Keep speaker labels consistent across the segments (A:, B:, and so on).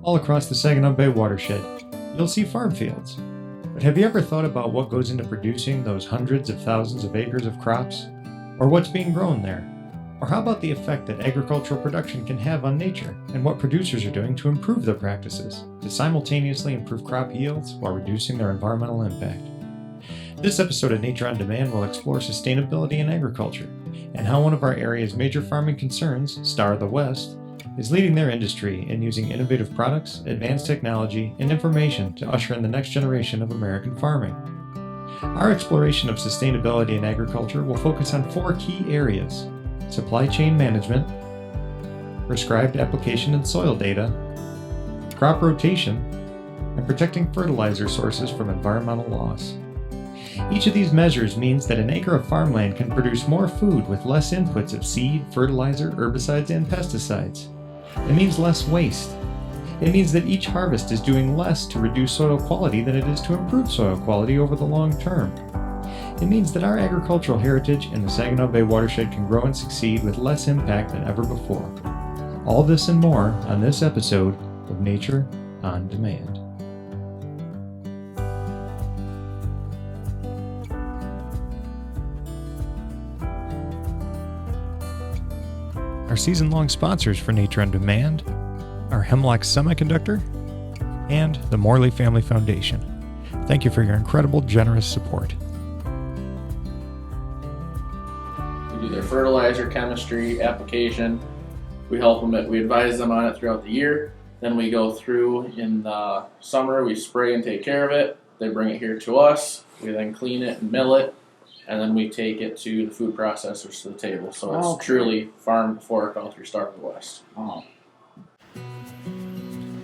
A: All across the Saginaw Bay watershed, you'll see farm fields. But have you ever thought about what goes into producing those hundreds of thousands of acres of crops? Or what's being grown there? Or how about the effect that agricultural production can have on nature and what producers are doing to improve their practices to simultaneously improve crop yields while reducing their environmental impact? This episode of Nature on Demand will explore sustainability in agriculture and how one of our area's major farming concerns, Star of the West, is leading their industry in using innovative products, advanced technology, and information to usher in the next generation of American farming. Our exploration of sustainability in agriculture will focus on 4 key areas: supply chain management, prescribed application and soil data, crop rotation, and protecting fertilizer sources from environmental loss. Each of these measures means that an acre of farmland can produce more food with less inputs of seed, fertilizer, herbicides, and pesticides. It means less waste. It means that each harvest is doing less to reduce soil quality than it is to improve soil quality over the long term. It means that our agricultural heritage in the Saginaw Bay watershed can grow and succeed with less impact than ever before. All this and more on this episode of Nature on Demand. Our season-long sponsors for Nature on Demand are Hemlock Semiconductor and the Morley Family Foundation. Thank you for your incredible, generous support.
B: We do their fertilizer, chemistry, application. We help them, we advise them on it throughout the year. Then we go through in the summer, we spray and take care of it. They bring it here to us. We then clean it and mill it. And then we take it to the food processors to the table. So it's truly farm to fork all through Star of the West.
C: Oh.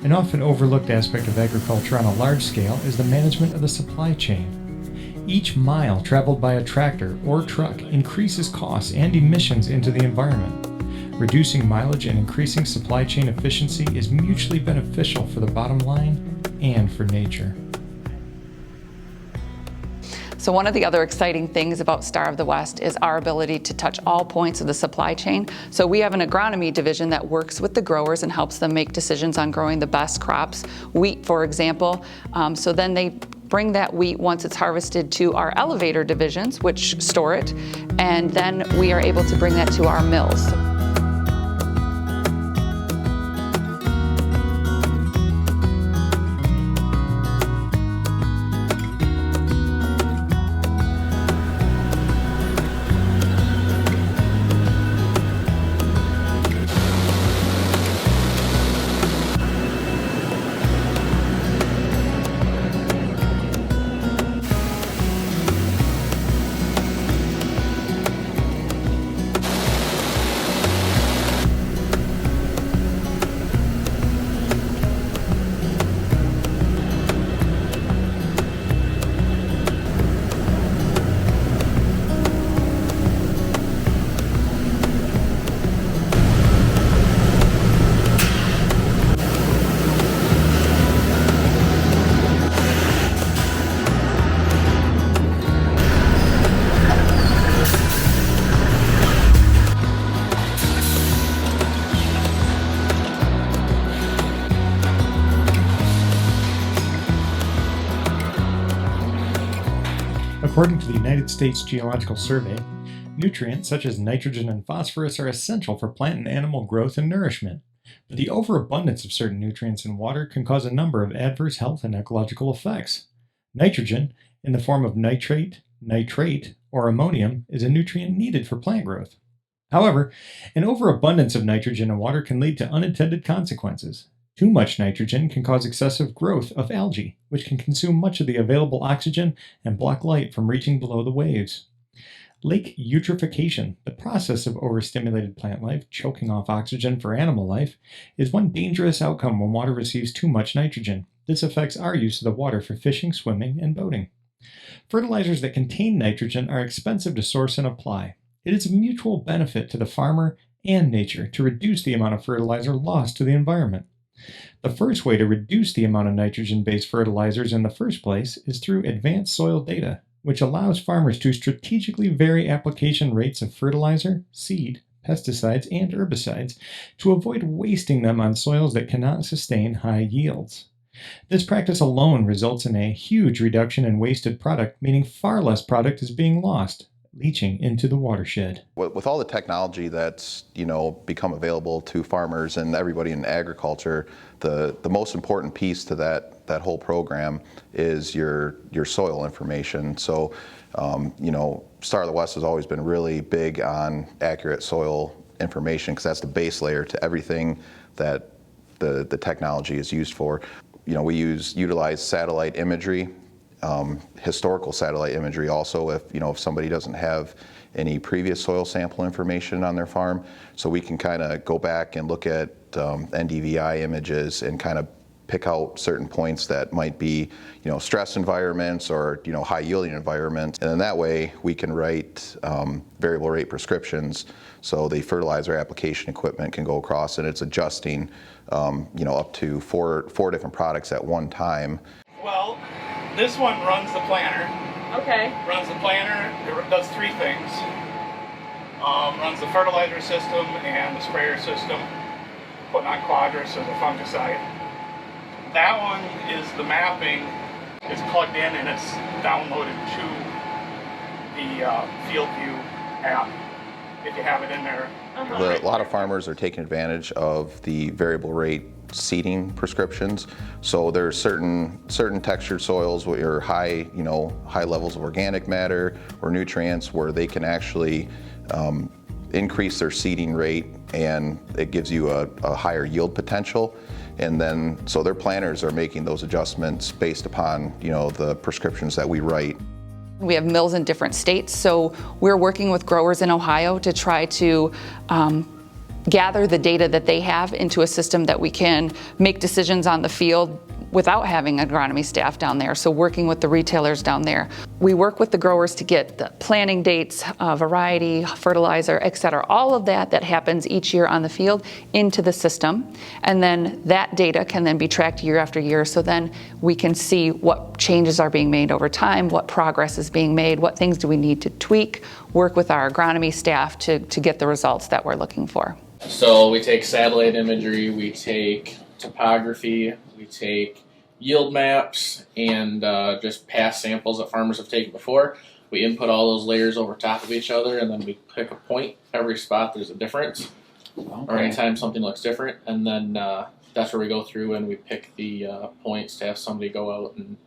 A: An often overlooked aspect of agriculture on a large scale is the management of the supply chain. Each mile traveled by a tractor or truck increases costs and emissions into the environment. Reducing mileage and increasing supply chain efficiency is mutually beneficial for the bottom line and for nature.
C: So one of the other exciting things about Star of the West is our ability to touch all points of the supply chain. So we have an agronomy division that works with the growers and helps them make decisions on growing the best crops, wheat, for example. So then they bring that wheat once it's harvested to our elevator divisions, which store it, and then we are able to bring that to our mills.
A: According to the United States Geological Survey, nutrients such as nitrogen and phosphorus are essential for plant and animal growth and nourishment. But the overabundance of certain nutrients in water can cause a number of adverse health and ecological effects. Nitrogen, in the form of nitrate, nitrate, or ammonium, is a nutrient needed for plant growth. However, an overabundance of nitrogen in water can lead to unintended consequences. Too much nitrogen can cause excessive growth of algae, which can consume much of the available oxygen and block light from reaching below the waves. Lake eutrophication, the process of overstimulated plant life choking off oxygen for animal life, is one dangerous outcome when water receives too much nitrogen. This affects our use of the water for fishing, swimming, and boating. Fertilizers that contain nitrogen are expensive to source and apply. It is of mutual benefit to the farmer and nature to reduce the amount of fertilizer lost to the environment. The first way to reduce the amount of nitrogen-based fertilizers in the first place is through advanced soil data, which allows farmers to strategically vary application rates of fertilizer, seed, pesticides, and herbicides to avoid wasting them on soils that cannot sustain high yields. This practice alone results in a huge reduction in wasted product, meaning far less product is being lost, leaching into the watershed.
D: With all the technology that's become available to farmers and everybody in agriculture, the most important piece to that whole program is your soil information. So Star of the West has always been really big on accurate soil information because that's the base layer to everything that the technology is used for. We utilize satellite imagery. Historical satellite imagery also if somebody doesn't have any previous soil sample information on their farm. So we can kind of go back and look at NDVI images and kind of pick out certain points that might be stress environments or high yielding environments. And then that way we can write variable rate prescriptions so the fertilizer application equipment can go across and it's adjusting up to four different products at one time.
E: Well, this one runs the planner.
C: Okay.
E: Runs the planner. It does three things. Runs the fertilizer system and the sprayer system. Putting on Quadris as a fungicide. That one is the mapping. It's plugged in and it's downloaded to the FieldView app. If you have it in there.
D: A lot of farmers are taking advantage of the variable rate seeding prescriptions. So there's certain textured soils where high levels of organic matter or nutrients where they can actually increase their seeding rate and it gives you a higher yield potential. And then so their planters are making those adjustments based upon the prescriptions that we write.
C: We have mills in different states, so we're working with growers in Ohio to try to gather the data that they have into a system that we can make decisions on the field without having agronomy staff down there, so working with the retailers down there. We work with the growers to get the planting dates, variety, fertilizer, et cetera, all of that happens each year on the field into the system, and then that data can then be tracked year after year, so then we can see what changes are being made over time, what progress is being made, what things do we need to tweak, work with our agronomy staff to get the results that we're looking for.
B: So we take satellite imagery, we take topography, we take yield maps, and just past samples that farmers have taken before. We input all those layers over top of each other, and then we pick a point. Every spot there's a difference, or anytime something looks different, and then that's where we go through and we pick the points to have somebody go out and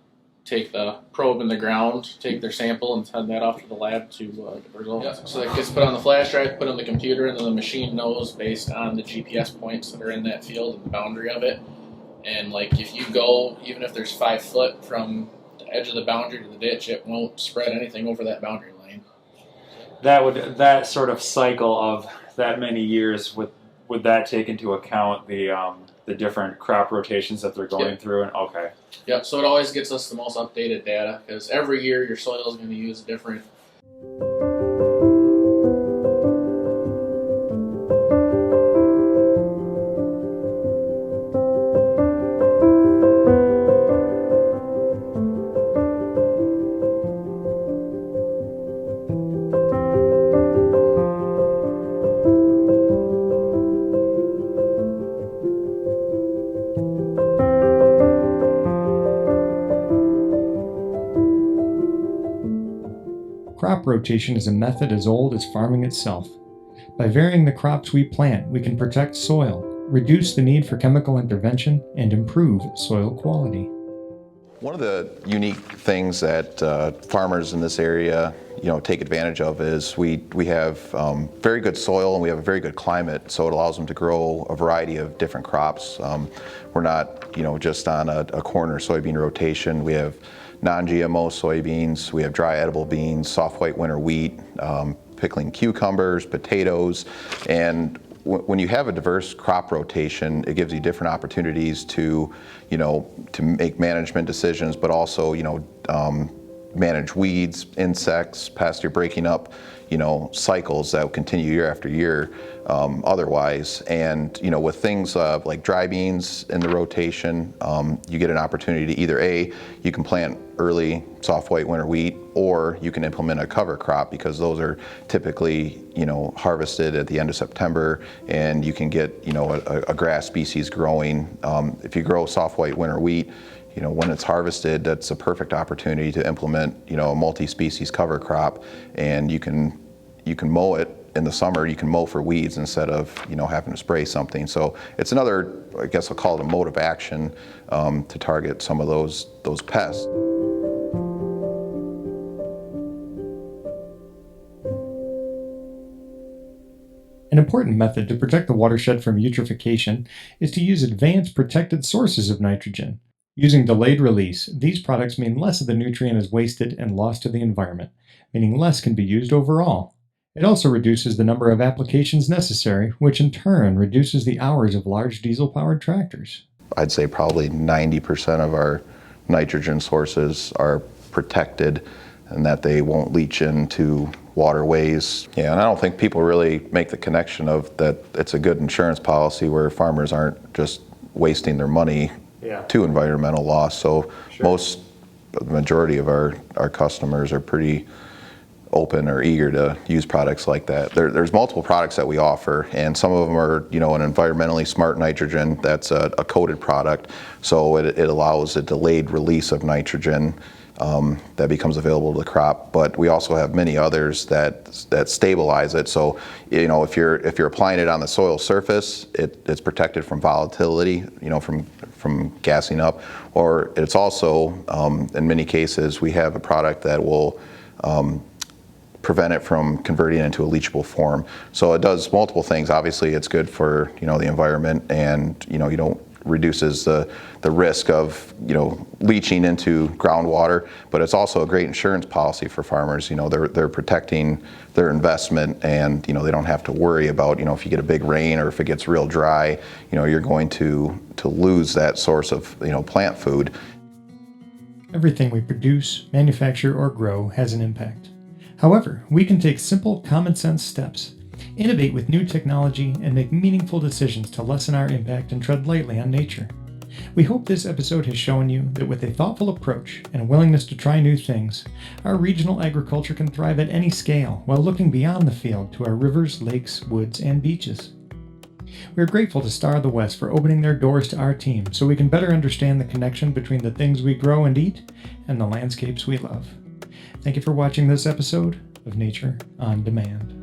B: take the probe in the ground, take their sample, and send that off to the lab to get the results. Yep. So that gets put on the flash drive, put on the computer, and then the machine knows based on the GPS points that are in that field and the boundary of it. And like if you go, even if there's 5 foot from the edge of the boundary to the ditch, it won't spread anything over that boundary line.
F: That sort of cycle of that many years, would that take into account the different crop rotations that they're going through? And okay.
B: Yep, so it always gets us the most updated data because every year your soil is going to use different.
A: Crop rotation is a method as old as farming itself. By varying the crops we plant, we can protect soil, reduce the need for chemical intervention, and improve soil quality.
D: One of the unique things that farmers in this area take advantage of is we have very good soil and we have a very good climate, so it allows them to grow a variety of different crops. We're not just on a corn or soybean rotation. We have non-GMO soybeans, we have dry edible beans, soft white winter wheat, pickling cucumbers, potatoes, and when you have a diverse crop rotation, it gives you different opportunities to make management decisions, but also manage weeds, insects, pests. You're breaking up, cycles that will continue year after year otherwise. And, with things like dry beans in the rotation, you get an opportunity to either you can plant early soft white winter wheat, or you can implement a cover crop, because those are typically, harvested at the end of September, and you can get, a grass species growing. If you grow soft white winter wheat, when it's harvested, that's a perfect opportunity to implement, a multi-species cover crop, and you can mow it in the summer. You can mow for weeds instead of, having to spray something. So it's another, I guess I'll call it a mode of action to target some of those pests.
A: An important method to protect the watershed from eutrophication is to use advanced protected sources of nitrogen. Using delayed release, these products mean less of the nutrient is wasted and lost to the environment, meaning less can be used overall. It also reduces the number of applications necessary, which in turn reduces the hours of large diesel-powered tractors.
D: I'd say probably 90% of our nitrogen sources are protected, and that they won't leach into waterways. Yeah, and I don't think people really make the connection of that it's a good insurance policy where farmers aren't just wasting their money to environmental loss. So the majority of our customers are pretty open or eager to use products like that. There's multiple products that we offer, and some of them are, an environmentally smart nitrogen that's a coated product. So it allows a delayed release of nitrogen that becomes available to the crop. But we also have many others that stabilize it. So, if you're applying it on the soil surface, it's protected from volatility, from gassing up. Or it's also, in many cases, we have a product that will prevent it from converting into a leachable form. So it does multiple things. Obviously, it's good for the environment, and you don't reduces the risk of leaching into groundwater. But it's also a great insurance policy for farmers. They're protecting their investment, and they don't have to worry about if you get a big rain or if it gets real dry, you're going to lose that source of plant food.
A: Everything we produce, manufacture, or grow has an impact. However, we can take simple, common-sense steps, innovate with new technology, and make meaningful decisions to lessen our impact and tread lightly on nature. We hope this episode has shown you that with a thoughtful approach and a willingness to try new things, our regional agriculture can thrive at any scale while looking beyond the field to our rivers, lakes, woods, and beaches. We are grateful to Star of the West for opening their doors to our team so we can better understand the connection between the things we grow and eat and the landscapes we love. Thank you for watching this episode of Nature on Demand.